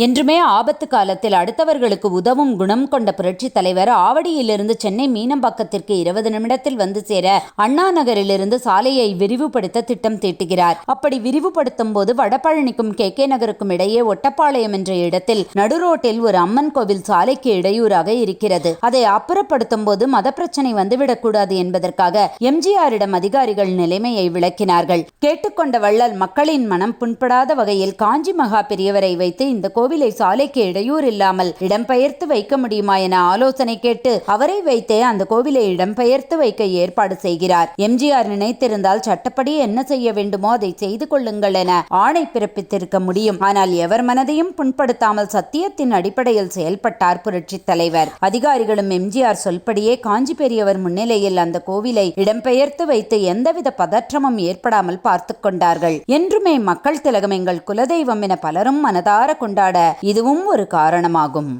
என்றுமே ஆபத்து காலத்தில் அடுத்தவர்களுக்கு உதவும் குணம் கொண்ட புரட்சி தலைவர் ஆவடியிலிருந்து சென்னை மீனம்பாக்கத்திற்கு 20 நிமிடத்தில் வந்து சேர அண்ணா நகரிலிருந்து சாலையை விரிவுபடுத்த திட்டம் தீட்டுகிறார். அப்படி விரிவுபடுத்தும் போது வடபழனிக்கும் கே நகருக்கும் இடையே ஒட்டப்பாளையம் என்ற இடத்தில் நடுரோட்டில் ஒரு அம்மன் கோவில் சாலைக்கு இடையூறாக இருக்கிறது. அதை அப்புறப்படுத்தும் போது மத பிரச்சனை வந்துவிடக்கூடாது என்பதற்காக எம்ஜிஆரிடம் அதிகாரிகள் நிலைமையை விளக்கினார்கள். கேட்டுக்கொண்ட வள்ளல் மக்களின் மனம் புண்படாத வகையில் காஞ்சி மகா பெரியவரை வைத்து இந்த கோவிலை சாலைக்கு இடையூறு இல்லாமல் இடம்பெயர்த்து வைக்க முடியுமா என ஆலோசனை கேட்டு அவரை வைத்தே அந்த கோவிலை இடம்பெயர்த்து வைக்க ஏற்பாடு செய்கிறார். எம்ஜிஆர் நினைத்திருந்தால் சட்டப்படி என்ன செய்ய வேண்டுமோ அதை செய்து கொள்ளுங்கள் என ஆணை பிறப்பித்திருக்க முடியும். ஆனால் எவர் மனதையும் புண்படுத்தாமல் சத்தியத்தின் அடிப்படையில் செயல்பட்டார் புரட்சி தலைவர். அதிகாரிகளும் எம்ஜிஆர் சொல்படியே காஞ்சி பெரியவர் முன்னிலையில் அந்த கோவிலை இடம்பெயர்த்து வைத்து எந்தவித பதற்றமும் ஏற்படாமல் பார்த்து கொண்டார்கள். என்றுமே மக்கள் திலகம் எங்கள் குலதெய்வம் என பலரும் மனதார கொண்டாட இதுவும் ஒரு காரணமாகும்.